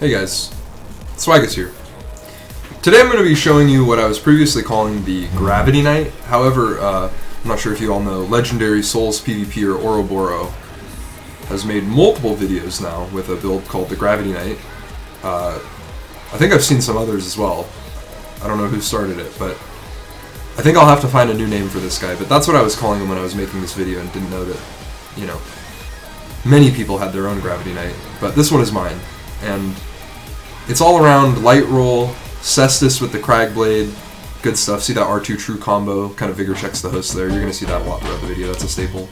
Hey guys, Swaggis here. Today I'm going to be showing you what I was previously calling the Gravity Knight. However, I'm not sure if you all know, legendary Souls PvP or Oroboro has made multiple videos now with a build called the Gravity Knight. I think I've seen some others as well. I don't know who started it, but I think I'll have to find a new name for this guy, but that's what I was calling him when I was making this video and didn't know that, you know, many people had their own Gravity Knight, but this one is mine. And it's all around light roll, Caestus with the Crag Blade, good stuff. See that R2 true combo, kind of vigor checks the host there. You're going to see that a lot throughout the video, that's a staple.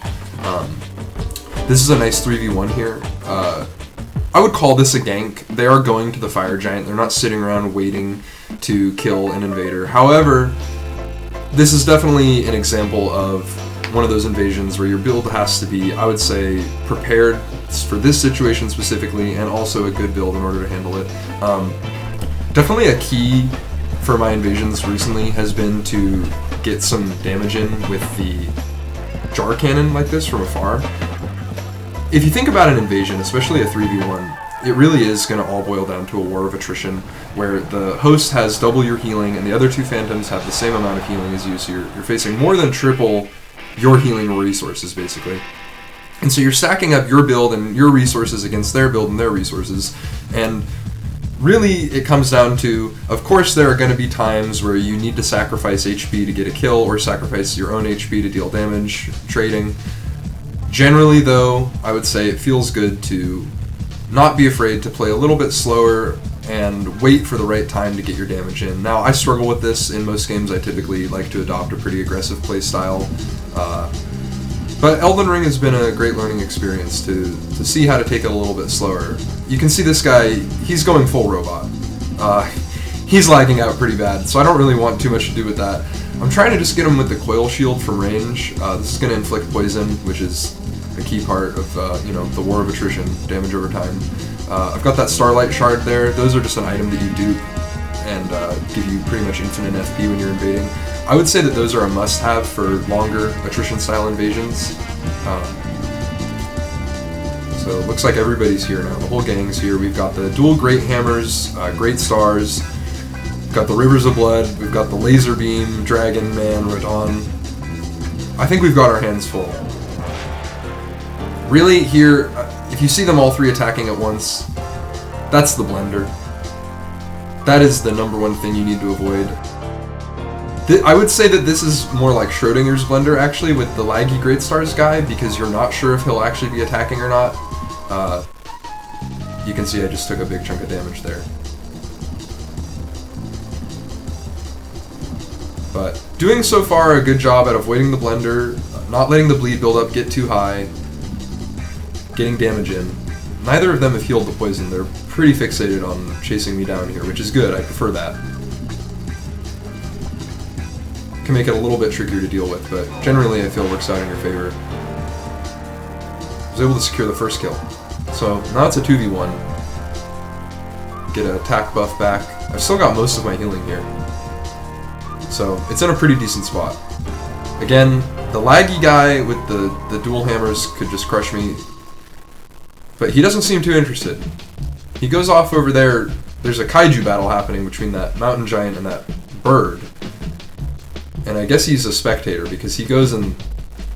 This is a nice 3v1 here. I would call this a gank. They are going to the Fire Giant, they're not sitting around waiting to kill an invader. However, this is definitely an example of one of those invasions where your build has to be, I would say, prepared for this situation specifically, and also a good build in order to handle it. Definitely a key for my invasions recently has been to get some damage in with the jar cannon like this from afar. If you think about an invasion, especially a 3v1, it really is going to all boil down to a war of attrition, where the host has double your healing and the other two phantoms have the same amount of healing as you, so you're facing more than triple your healing resources, basically. And so you're stacking up your build and your resources against their build and their resources, and really it comes down to, of course there are going to be times where you need to sacrifice HP to get a kill, or sacrifice your own HP to deal damage, trading. Generally though, I would say it feels good to not be afraid to play a little bit slower and wait for the right time to get your damage in. Now, I struggle with this in most games. I typically like to adopt a pretty aggressive play style. But Elden Ring has been a great learning experience to see how to take it a little bit slower. You can see this guy, he's going full robot. He's lagging out pretty bad, so I don't really want too much to do with that. I'm trying to just get him with the coil shield from range. This is going to inflict poison, which is a key part of you know, the war of attrition, damage over time. I've got that Starlight shard there. Those are just an item that you dupe and give you pretty much infinite FP when you're invading. I would say that those are a must-have for longer attrition-style invasions. So it looks like everybody's here now. The whole gang's here. We've got the dual Great Hammers, Great Stars. We've got the Rivers of Blood. We've got the Laser Beam, Dragon Man, Radon. I think we've got our hands full. Really, here, if you see them all three attacking at once, that's the blender. That is the number one thing you need to avoid. I would say that this is more like Schrodinger's blender, actually, with the laggy Great Stars guy, because you're not sure if he'll actually be attacking or not. You can see I just took a big chunk of damage there. But doing so far a good job at avoiding the blender, not letting the bleed build up get too high, getting damage in. Neither of them have healed the poison. They're pretty fixated on chasing me down here, which is good. I prefer that. Can make it a little bit trickier to deal with, but generally I feel it works out in your favor. I was able to secure the first kill. So now it's a 2v1. Get an attack buff back. I've still got most of my healing here. So it's in a pretty decent spot. Again, the laggy guy with the dual hammers could just crush me, but he doesn't seem too interested. He goes off over there. There's a kaiju battle happening between that mountain giant and that bird. And I guess he's a spectator because he goes and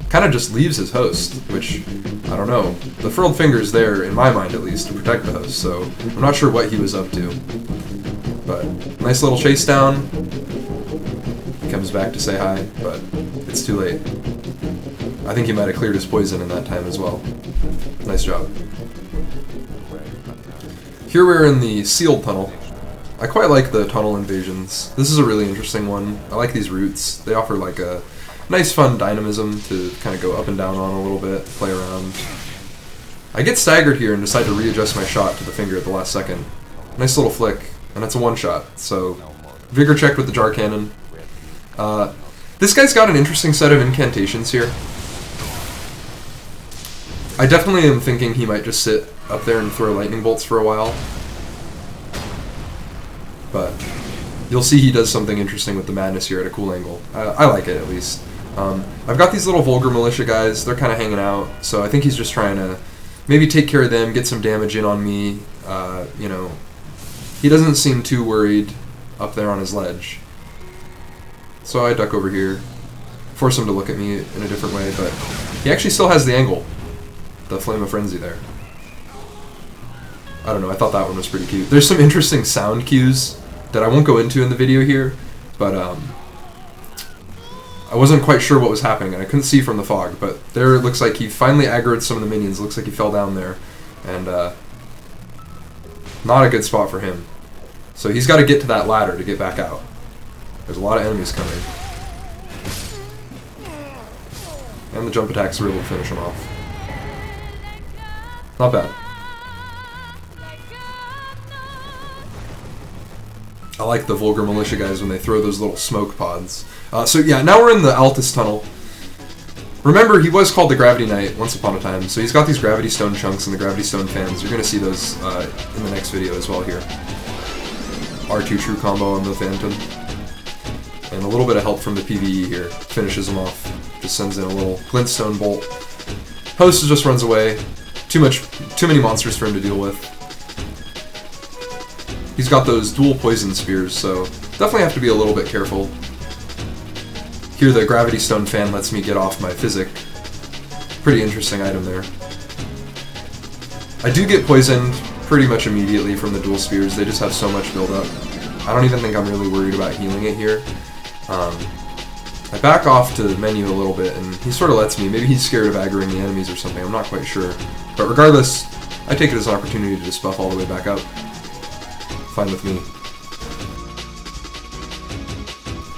kind of just leaves his host, which, I don't know. The furled finger's there, in my mind at least, to protect the host, so I'm not sure what he was up to. But nice little chase down. He comes back to say hi, but it's too late. I think he might have cleared his poison in that time as well. Nice job. Here we're in the sealed tunnel. I quite like the tunnel invasions. This is a really interesting one. I like these routes. They offer like a nice fun dynamism to kind of go up and down on a little bit, play around. I get staggered here and decide to readjust my shot to the finger at the last second. Nice little flick, and it's a one shot, so vigor checked with the jar cannon. This guy's got an interesting set of incantations here. I definitely am thinking he might just sit up there and throw lightning bolts for a while. But you'll see he does something interesting with the madness here at a cool angle. I like it, at least. I've got these little vulgar militia guys. They're kind of hanging out, so I think he's just trying to maybe take care of them, get some damage in on me, you know, he doesn't seem too worried up there on his ledge. So I duck over here, force him to look at me in a different way, but he actually still has the angle, the Flame of Frenzy there. I don't know, I thought that one was pretty cute. There's some interesting sound cues that I won't go into in the video here, but I wasn't quite sure what was happening, and I couldn't see from the fog, but there it looks like he finally aggroed some of the minions. Looks like he fell down there, and not a good spot for him. So he's got to get to that ladder to get back out. There's a lot of enemies coming. And the jump attacks really finish him off. Not bad. I like the vulgar militia guys when they throw those little smoke pods. So yeah, now we're in the Altus Tunnel. Remember, he was called the Gravity Knight once upon a time, so he's got these Gravity Stone chunks and the Gravity Stone fans. You're going to see those in the next video as well here. R2 true combo on the Phantom. And a little bit of help from the PvE here. Finishes him off. Just sends in a little Glintstone bolt. Host just runs away. Too many monsters for him to deal with. He's got those dual poison spears, so definitely have to be a little bit careful. Here the Gravity Stone fan lets me get off my Physic. Pretty interesting item there. I do get poisoned pretty much immediately from the dual spears. They just have so much build-up. I don't even think I'm really worried about healing it here. I back off to the menu a little bit, and he sort of lets me. Maybe he's scared of aggroing the enemies or something. I'm not quite sure. But regardless, I take it as an opportunity to just buff all the way back up. Fine with me.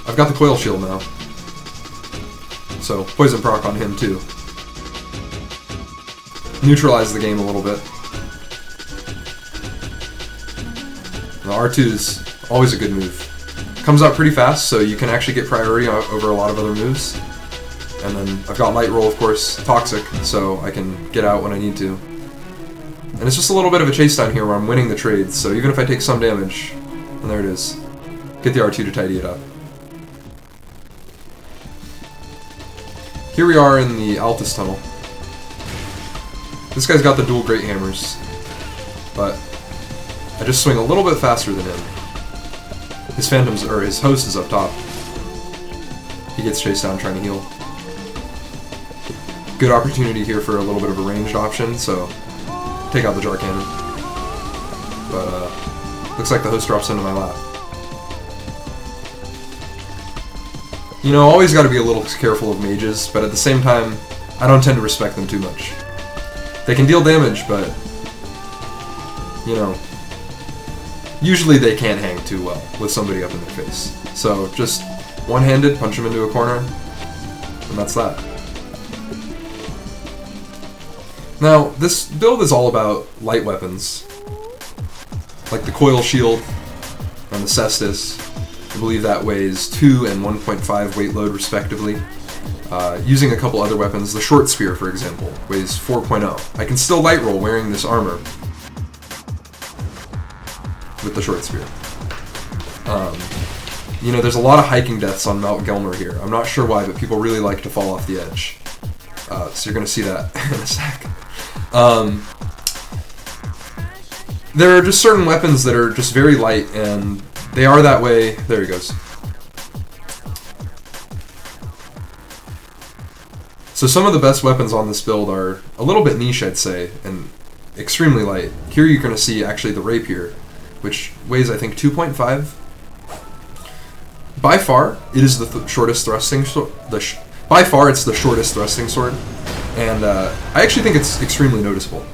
I've got the coil shield now. So, poison proc on him too. Neutralize the game a little bit. The R2's always a good move. Comes out pretty fast, so you can actually get priority over a lot of other moves. And then I've got Light Roll, of course, Toxic, so I can get out when I need to. And it's just a little bit of a chase down here where I'm winning the trades, so even if I take some damage, and there it is, get the R2 to tidy it up. Here we are in the Altus Tunnel. This guy's got the dual Great Hammers, but I just swing a little bit faster than him. His Phantoms, or his Host is up top. He gets chased down trying to heal. Good opportunity here for a little bit of a ranged option, so take out the Jar Cannon. But, looks like the Host drops into my lap. You know, always gotta be a little careful of mages, but at the same time, I don't tend to respect them too much. They can deal damage, but, you know, usually they can't hang too well with somebody up in their face. So, just one-handed, punch him into a corner, and that's that. Now, this build is all about light weapons, like the Coil Shield and the Caestus. I believe that weighs 2 and 1.5 weight load respectively. Using a couple other weapons, the Short Spear, for example, weighs 4.0. I can still light roll wearing this armor with the Short Spear. You know, there's a lot of hiking deaths on Mount Gelmir here. I'm not sure why, but people really like to fall off the edge. So you're going to see that in a sec. There are just certain weapons that are just very light, and they are that way. There he goes. So some of the best weapons on this build are a little bit niche, I'd say, and extremely light. Here you're going to see actually the Rapier, which weighs, I think, 2.5. By far, it is the shortest thrusting sword. By far, it's the shortest thrusting sword, and I actually think it's extremely noticeable.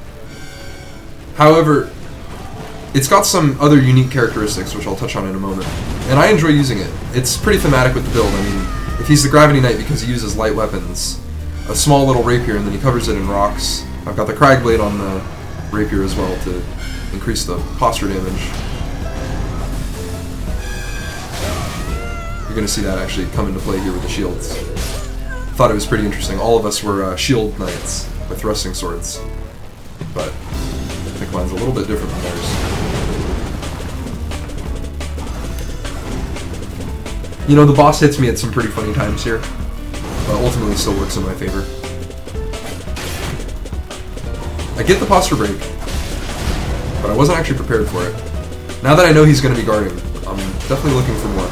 However, it's got some other unique characteristics, which I'll touch on in a moment, and I enjoy using it. It's pretty thematic with the build. I mean, if he's the Gravity Knight because he uses light weapons, a small little Rapier, and then he covers it in rocks. I've got the Cragblade on the Rapier as well to increase the posture damage. You're going to see that actually come into play here with the shields. Thought it was pretty interesting. All of us were shield knights with thrusting swords, but I think mine's a little bit different from theirs. You know, the boss hits me at some pretty funny times here, but ultimately still works in my favor. I get the posture break, but I wasn't actually prepared for it. Now that I know he's going to be guarding, I'm definitely looking for more.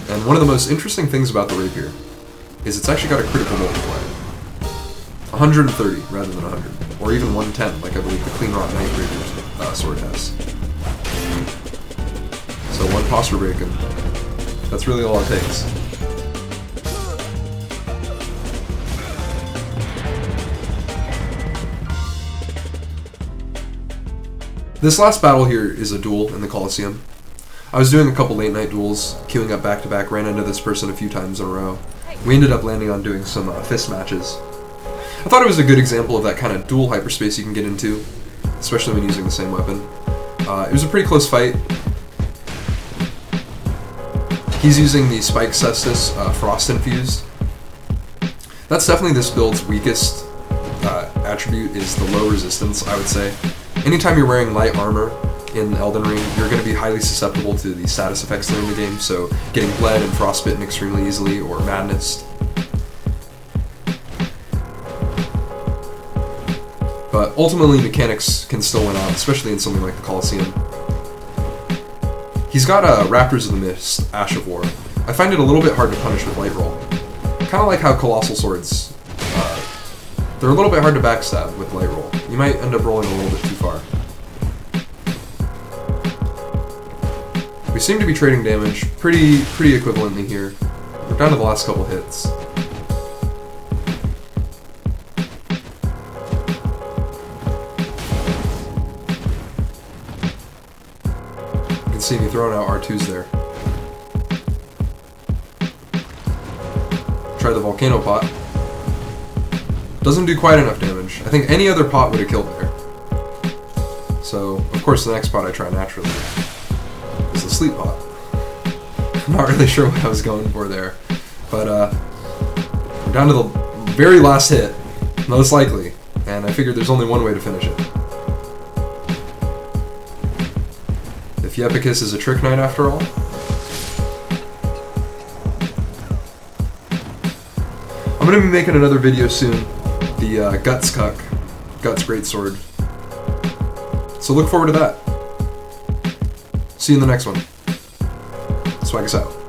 And one of the most interesting things about the Rapier is it's actually got a critical multiplier. 130 rather than 100. Or even 110, like I believe the Clean Rot Nightbreaker sword has. So one posture break, and that's really all it takes. This last battle here is a duel in the Coliseum. I was doing a couple late night duels, queuing up back to back, ran into this person a few times in a row. We ended up landing on doing some fist matches. I thought it was a good example of that kind of dual hyperspace you can get into, especially when using the same weapon. It was a pretty close fight. He's using the Spike Caestus Frost Infused. That's definitely this build's weakest attribute, is the low resistance, I would say. Anytime you're wearing light armor in Elden Ring, you're going to be highly susceptible to the status effects that are in the game, so getting bled and frostbitten extremely easily, or madness. But ultimately, mechanics can still win out, especially in something like the Coliseum. He's got Raptors of the Mist, Ash of War. I find it a little bit hard to punish with light roll. Kind of like how Colossal Swords, they're a little bit hard to backstab with light roll. You might end up rolling a little bit too far. We seem to be trading damage pretty equivalently here. We're down to the last couple hits. You can see me throwing out R2s there. Try the Volcano Pot. Doesn't do quite enough damage. I think any other pot would have killed there. So, of course, the next pot I try naturally is the Sleep Pot. I'm not really sure what I was going for there. But, we're down to the very last hit, most likely. And I figured there's only one way to finish it. If Yepicus is a trick knight after all. I'm going to be making another video soon. The Guts Cuck, Guts Greatsword. So look forward to that. See you in the next one. Swaggis out.